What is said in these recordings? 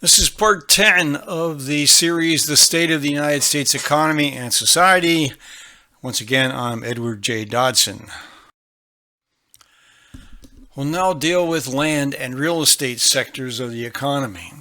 This is part 10 of the series, The State of the United States Economy and Society. Once again, I'm Edward J. Dodson. We'll now deal with land and real estate sectors of the economy.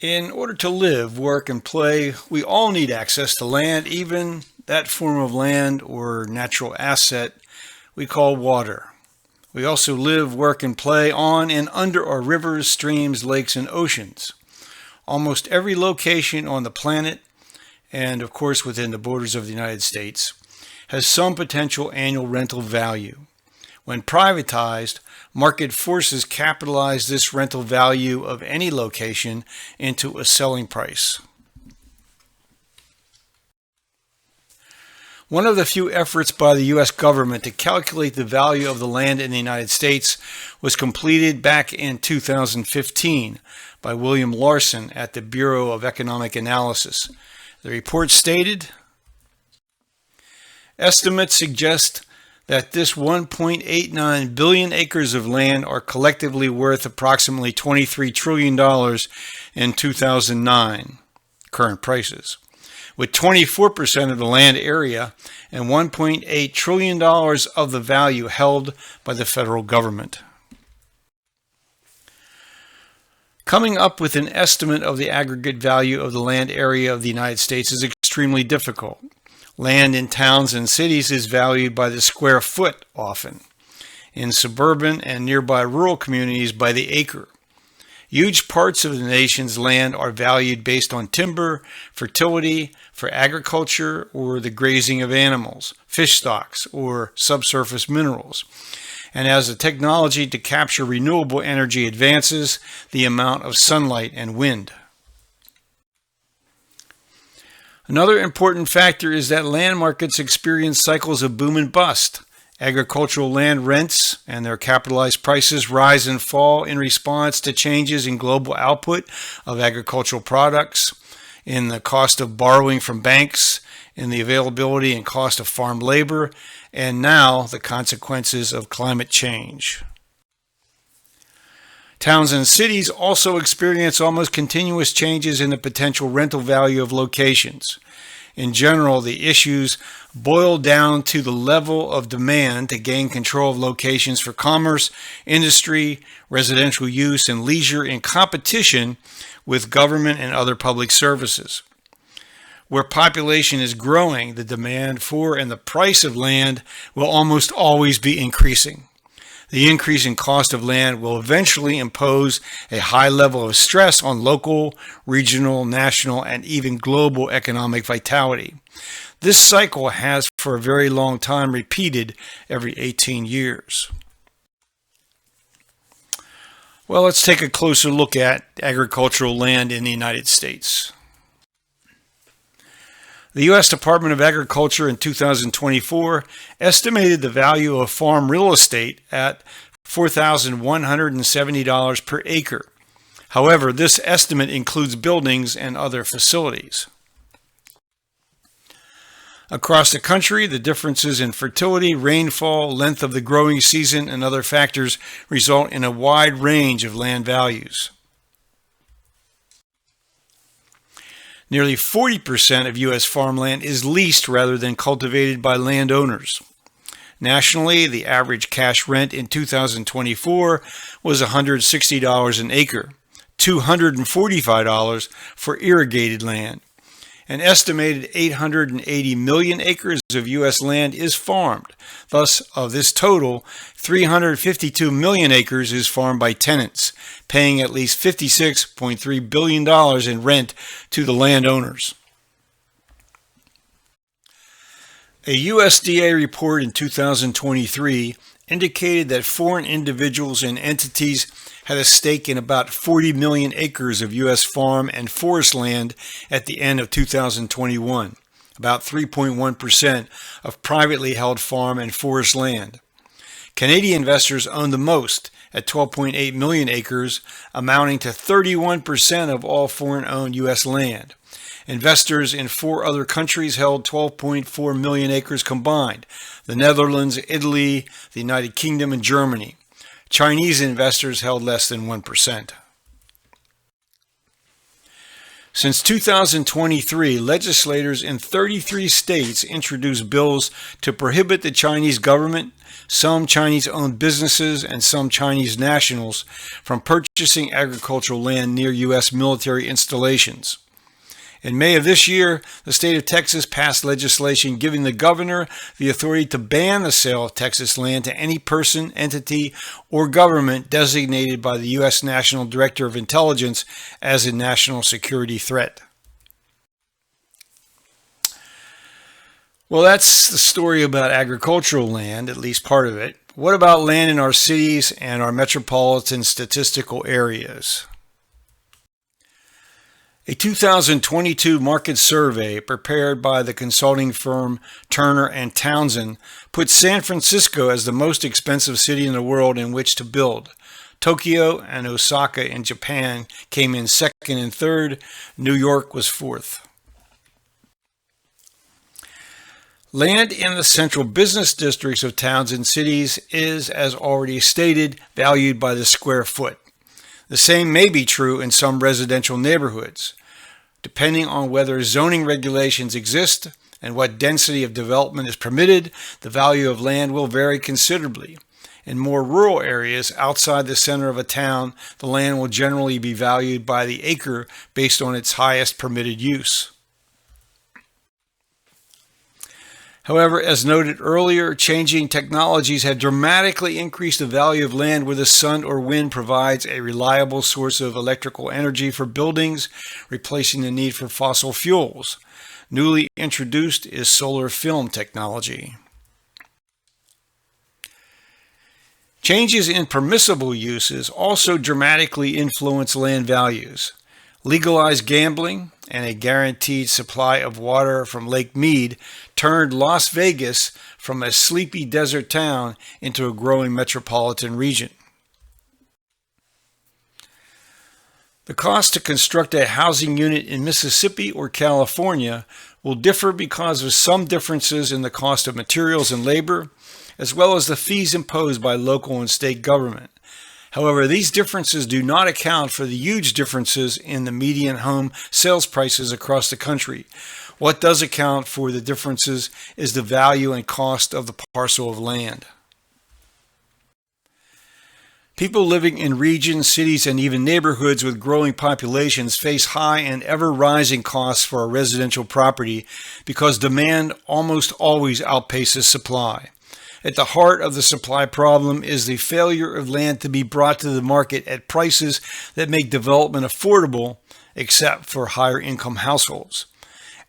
In order to live, work, and play, we all need access to land, even that form of land or natural asset we call water. We also live, work, and play on and under our rivers, streams, lakes, and oceans. Almost every location on the planet, and of course within the borders of the United States, has some potential annual rental value. When privatized, market forces capitalize this rental value of any location into a selling price. One of the few efforts by the U.S. government to calculate the value of the land in the United States was completed back in 2015 by William Larson at the Bureau of Economic Analysis. The report stated, "Estimates suggest that this 1.89 billion acres of land are collectively worth approximately $23 trillion in 2009, current prices, with 24% of the land area and $1.8 trillion of the value held by the federal government." Coming up with an estimate of the aggregate value of the land area of the United States is extremely difficult. Land in towns and cities is valued by the square foot often. In suburban and nearby rural communities by the acre. Huge parts of the nation's land are valued based on timber, fertility, for agriculture, or the grazing of animals, fish stocks, or subsurface minerals. And as the technology to capture renewable energy advances, the amount of sunlight and wind. Another important factor is that land markets experience cycles of boom and bust. Agricultural land rents and their capitalized prices rise and fall in response to changes in global output of agricultural products, in the cost of borrowing from banks, in the availability and cost of farm labor, and now the consequences of climate change. Towns and cities also experience almost continuous changes in the potential rental value of locations. In general, the issues boil down to the level of demand to gain control of locations for commerce, industry, residential use, and leisure in competition with government and other public services. Where population is growing, the demand for and the price of land will almost always be increasing. The increase in cost of land will eventually impose a high level of stress on local, regional, national, and even global economic vitality. This cycle has for a very long time repeated every 18 years. Well, let's take a closer look at agricultural land in the United States. The U.S. Department of Agriculture in 2024 estimated the value of farm real estate at $4,170 per acre. However, this estimate includes buildings and other facilities. Across the country, the differences in fertility, rainfall, length of the growing season, and other factors result in a wide range of land values. Nearly 40% of U.S. farmland is leased rather than cultivated by landowners. Nationally, the average cash rent in 2024 was $160 an acre, $245 for irrigated land. An estimated 880 million acres of U.S. land is farmed. Thus, of this total, 352 million acres is farmed by tenants, paying at least $56.3 billion in rent to the landowners. A USDA report in 2023 indicated that foreign individuals and entities had a stake in about 40 million acres of U.S. farm and forest land at the end of 2021, about 3.1% of privately held farm and forest land. Canadian investors own the most at 12.8 million acres, amounting to 31% of all foreign-owned U.S. land. Investors in 4 other countries held 12.4 million acres combined: the Netherlands, Italy, the United Kingdom, and Germany. Chinese investors held less than 1%. Since 2023, legislators in 33 states introduced bills to prohibit the Chinese government, some Chinese-owned businesses, and some Chinese nationals from purchasing agricultural land near U.S. military installations. In May of this year, the state of Texas passed legislation giving the governor the authority to ban the sale of Texas land to any person, entity, or government designated by the U.S. National Director of Intelligence as a national security threat. Well, that's the story about agricultural land, at least part of it. What about land in our cities and our metropolitan statistical areas? A 2022 market survey prepared by the consulting firm Turner & Townsend put San Francisco as the most expensive city in the world in which to build. Tokyo and Osaka in Japan came in second and third. New York was fourth. Land in the central business districts of towns and cities is, as already stated, valued by the square foot. The same may be true in some residential neighborhoods. Depending on whether zoning regulations exist and what density of development is permitted, the value of land will vary considerably. In more rural areas outside the center of a town, the land will generally be valued by the acre based on its highest permitted use. However, as noted earlier, changing technologies have dramatically increased the value of land where the sun or wind provides a reliable source of electrical energy for buildings, replacing the need for fossil fuels. Newly introduced is solar film technology. Changes in permissible uses also dramatically influence land values. Legalized gambling and a guaranteed supply of water from Lake Mead turned Las Vegas from a sleepy desert town into a growing metropolitan region. The cost to construct a housing unit in Mississippi or California will differ because of some differences in the cost of materials and labor, as well as the fees imposed by local and state government. However, these differences do not account for the huge differences in the median home sales prices across the country. What does account for the differences is the value and cost of the parcel of land. People living in regions, cities, and even neighborhoods with growing populations face high and ever-rising costs for a residential property because demand almost always outpaces supply. At the heart of the supply problem is the failure of land to be brought to the market at prices that make development affordable, except for higher income households.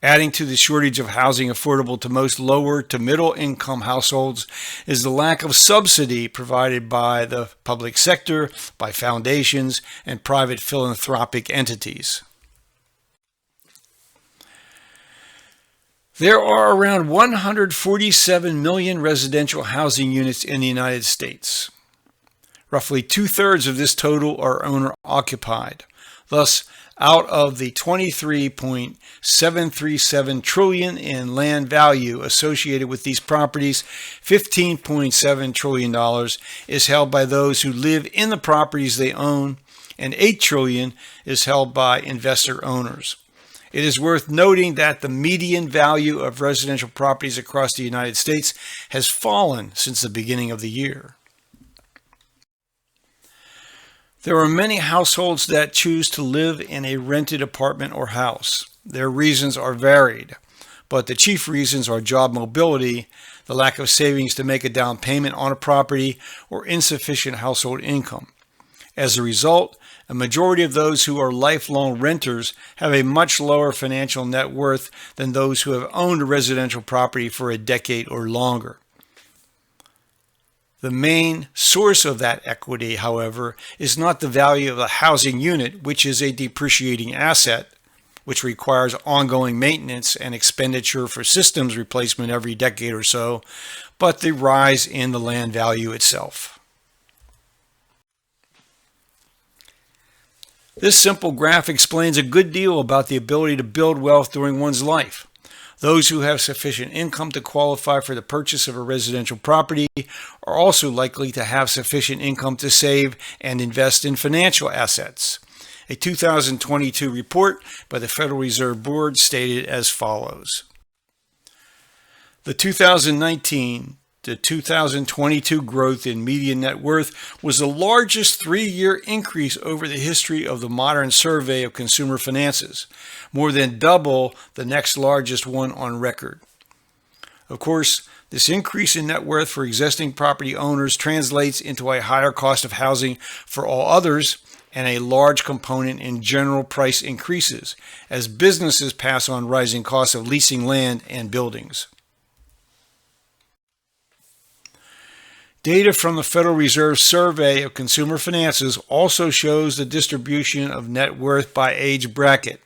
Adding to the shortage of housing affordable to most lower to middle income households is the lack of subsidy provided by the public sector, by foundations, and private philanthropic entities. There are around 147 million residential housing units in the United States. Roughly two-thirds of this total are owner-occupied. Thus, out of the $23.737 trillion in land value associated with these properties, $15.7 trillion is held by those who live in the properties they own, and $8 trillion is held by investor owners. It is worth noting that the median value of residential properties across the United States has fallen since the beginning of the year. There are many households that choose to live in a rented apartment or house. Their reasons are varied, but the chief reasons are job mobility, the lack of savings to make a down payment on a property, or insufficient household income. As a result, a majority of those who are lifelong renters have a much lower financial net worth than those who have owned a residential property for a decade or longer. The main source of that equity, however, is not the value of the housing unit, which is a depreciating asset, which requires ongoing maintenance and expenditure for systems replacement every decade or so, but the rise in the land value itself. This simple graph explains a good deal about the ability to build wealth during one's life. Those who have sufficient income to qualify for the purchase of a residential property are also likely to have sufficient income to save and invest in financial assets. A 2022 report by the Federal Reserve Board stated as follows. The 2019 to 2022 growth in median net worth was the largest three-year increase over the history of the modern survey of consumer finances, more than double the next largest one on record. Of course, this increase in net worth for existing property owners translates into a higher cost of housing for all others and a large component in general price increases as businesses pass on rising costs of leasing land and buildings. Data from the Federal Reserve Survey of Consumer Finances also shows the distribution of net worth by age bracket.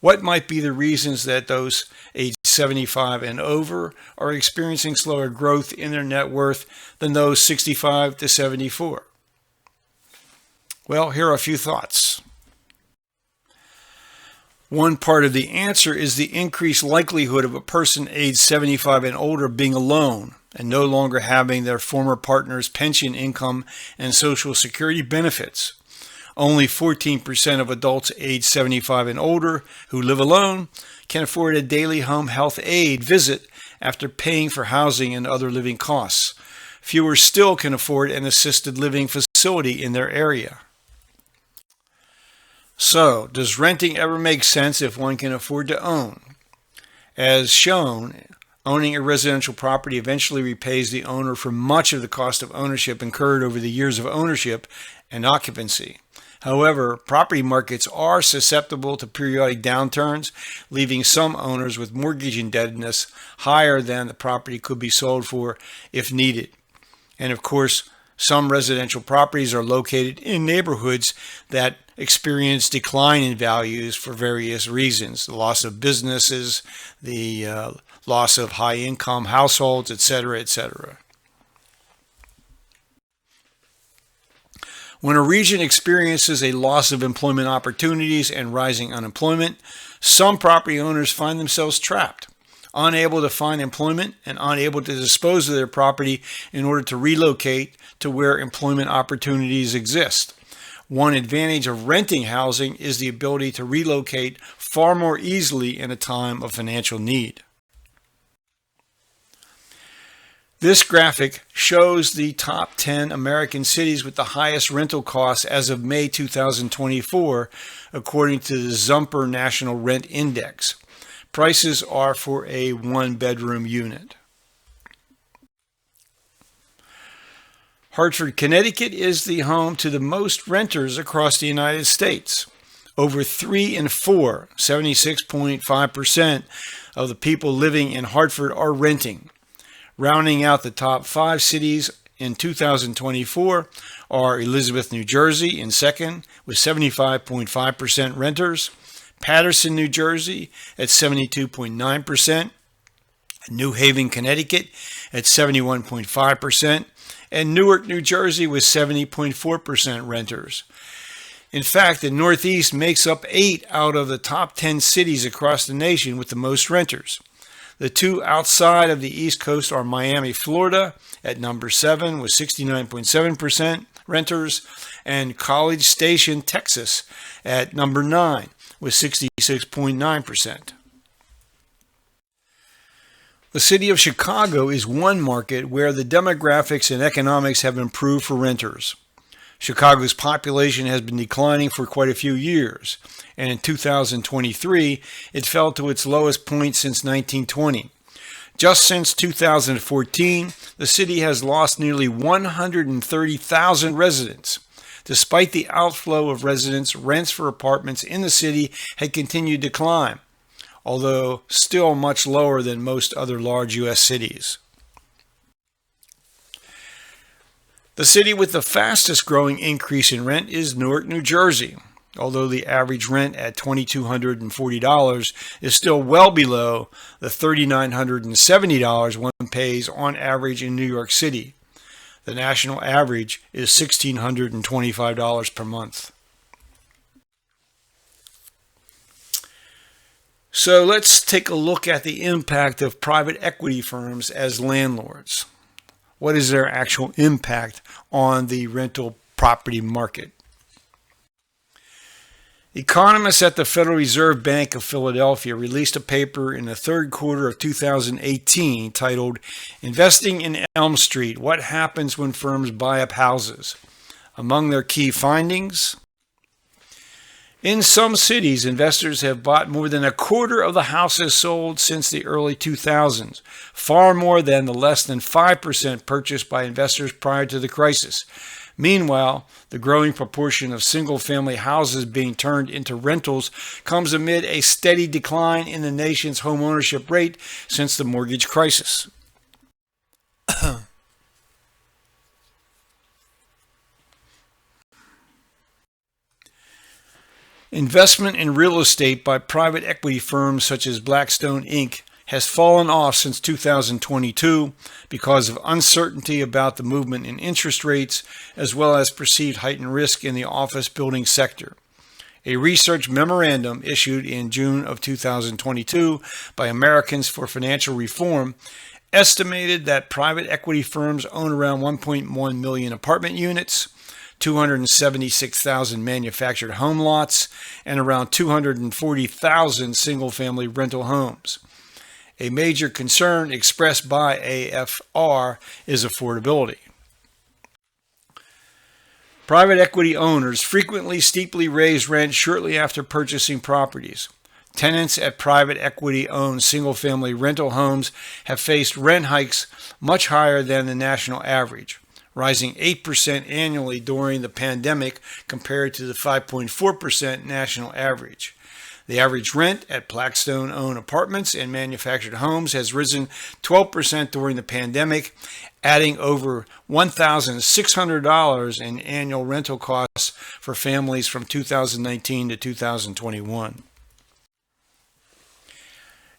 What might be the reasons that those aged 75 and over are experiencing slower growth in their net worth than those 65 to 74? Well, here are a few thoughts. One part of the answer is the increased likelihood of a person aged 75 and older being alone and no longer having their former partner's pension income and Social Security benefits. Only 14% of adults aged 75 and older who live alone can afford a daily home health aid visit after paying for housing and other living costs. Fewer still can afford an assisted living facility in their area. So, does renting ever make sense if one can afford to own? As shown, owning a residential property eventually repays the owner for much of the cost of ownership incurred over the years of ownership and occupancy. However, property markets are susceptible to periodic downturns, leaving some owners with mortgage indebtedness higher than the property could be sold for if needed. And of course, some residential properties are located in neighborhoods that experience decline in values for various reasons: the loss of businesses, the loss of high-income households, etc., etc. When a region experiences a loss of employment opportunities and rising unemployment, some property owners find themselves trapped, unable to find employment and unable to dispose of their property in order to relocate to where employment opportunities exist. One advantage of renting housing is the ability to relocate far more easily in a time of financial need. This graphic shows the top 10 American cities with the highest rental costs as of May 2024, according to the Zumper National Rent Index. Prices are for a one-bedroom unit. Hartford, Connecticut is the home to the most renters across the United States. Over 3 in 4, 76.5% of the people living in Hartford are renting. Rounding out the top 5 cities in 2024 are Elizabeth, New Jersey in second with 75.5% renters, Paterson, New Jersey at 72.9%, New Haven, Connecticut at 71.5%, and Newark, New Jersey with 70.4% renters. In fact, the Northeast makes up 8 out of the top 10 cities across the nation with the most renters. The two outside of the East Coast are Miami, Florida at number 7 with 69.7% renters, and College Station, Texas at number 9 with 66.9%. The city of Chicago is one market where the demographics and economics have improved for renters. Chicago's population has been declining for quite a few years, and in 2023, it fell to its lowest point since 1920. Just since 2014, the city has lost nearly 130,000 residents. Despite the outflow of residents, rents for apartments in the city had continued to climb, although still much lower than most other large U.S. cities. The city with the fastest growing increase in rent is Newark, New Jersey. Although the average rent at $2,240 is still well below the $3,970 one pays on average in New York City. The national average is $1,625 per month. So let's take a look at the impact of private equity firms as landlords. What is their actual impact on the rental property market? Economists at the Federal Reserve Bank of Philadelphia released a paper in the third quarter of 2018 titled Investing in Elm Street: What Happens When Firms Buy Up Houses. Among their key findings, in some cities, investors have bought more than a quarter of the houses sold since the early 2000s, far more than the less than 5% purchased by investors prior to the crisis. Meanwhile, the growing proportion of single-family houses being turned into rentals comes amid a steady decline in the nation's homeownership rate since the mortgage crisis. Investment in real estate by private equity firms such as Blackstone Inc. has fallen off since 2022 because of uncertainty about the movement in interest rates, as well as perceived heightened risk in the office building sector. A research memorandum issued in June of 2022 by Americans for Financial Reform estimated that private equity firms own around 1.1 million apartment units, 276,000 manufactured home lots, and around 240,000 single-family rental homes. A major concern expressed by AFR is affordability. Private equity owners frequently steeply raise rent shortly after purchasing properties. Tenants at private equity-owned single-family rental homes have faced rent hikes much higher than the national average, rising 8% annually during the pandemic compared to the 5.4% national average. The average rent at Blackstone-owned apartments and manufactured homes has risen 12% during the pandemic, adding over $1,600 in annual rental costs for families from 2019 to 2021.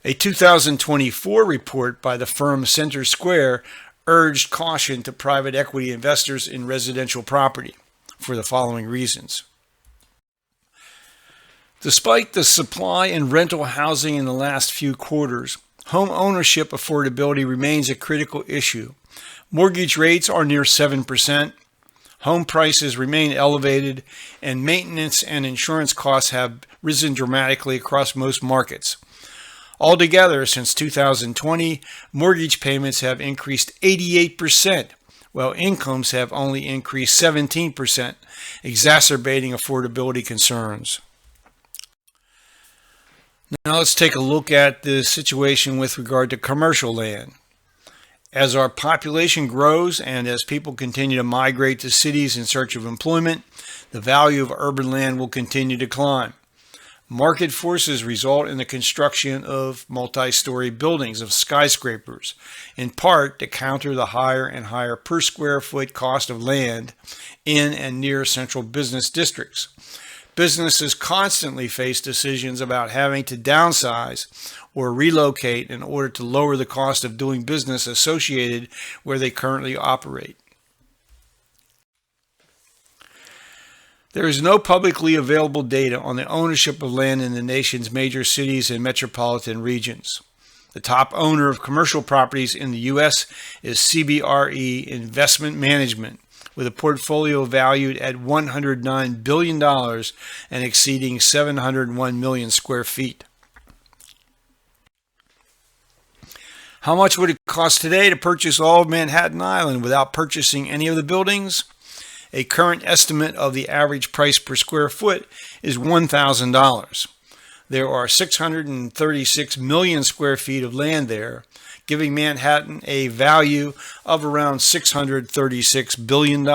A 2024 report by the firm Center Square urged caution to private equity investors in residential property for the following reasons. Despite the supply in rental housing in the last few quarters, home ownership affordability remains a critical issue. Mortgage rates are near 7%, home prices remain elevated, and maintenance and insurance costs have risen dramatically across most markets. Altogether, since 2020, mortgage payments have increased 88%, while incomes have only increased 17%, exacerbating affordability concerns. Now let's take a look at the situation with regard to commercial land. As our population grows and as people continue to migrate to cities in search of employment, the value of urban land will continue to climb. Market forces result in the construction of multi-story buildings, of skyscrapers, in part to counter the higher and higher per square foot cost of land in and near central business districts. Businesses constantly face decisions about having to downsize or relocate in order to lower the cost of doing business associated where they currently operate. There is no publicly available data on the ownership of land in the nation's major cities and metropolitan regions. The top owner of commercial properties in the U.S. is CBRE Investment Management, with a portfolio valued at $109 billion and exceeding 701 million square feet. How much would it cost today to purchase all of Manhattan Island without purchasing any of the buildings? A current estimate of the average price per square foot is $1,000. There are 636 million square feet of land there, giving Manhattan a value of around $636 billion.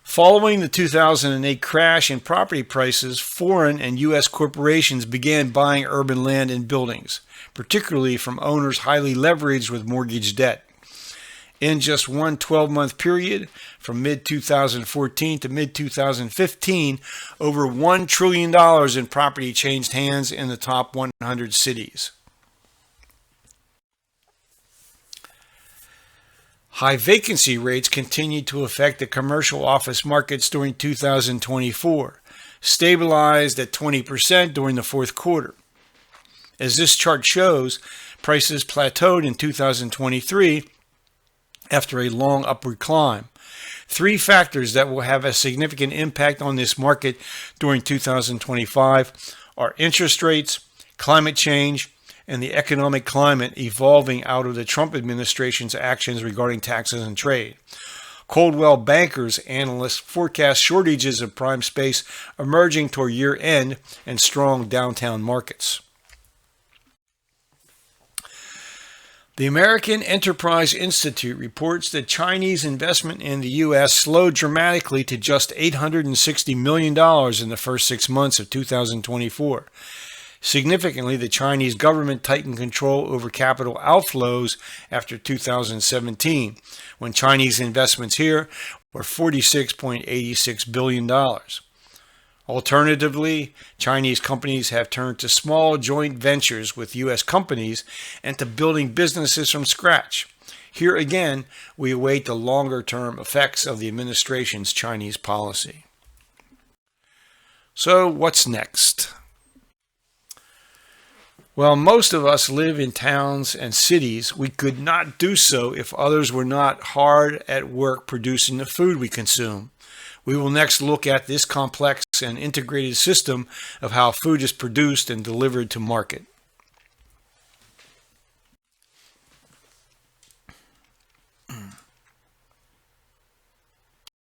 Following the 2008 crash in property prices, foreign and U.S. corporations began buying urban land and buildings, particularly from owners highly leveraged with mortgage debt. In just one 12-month period, from mid-2014 to mid-2015, over $1 trillion in property changed hands in the top 100 cities. High vacancy rates continued to affect the commercial office markets during 2024, stabilized at 20% during the fourth quarter. As this chart shows, prices plateaued in 2023 after a long upward climb. Three factors that will have a significant impact on this market during 2025 are interest rates, climate change, and the economic climate evolving out of the Trump administration's actions regarding taxes and trade. Coldwell Bankers analysts forecast shortages of prime space emerging toward year end and strong downtown markets. The American Enterprise Institute reports that Chinese investment in the U.S. slowed dramatically to just $860 million in the first 6 months of 2024. Significantly, the Chinese government tightened control over capital outflows after 2017, when Chinese investments here were $46.86 billion. Alternatively, Chinese companies have turned to small joint ventures with U.S. companies and to building businesses from scratch. Here again, we await the longer-term effects of the administration's Chinese policy. So, what's next? Well, most of us live in towns and cities. We could not do so if others were not hard at work producing the food we consume. We will next look at this complex and integrated system of how food is produced and delivered to market.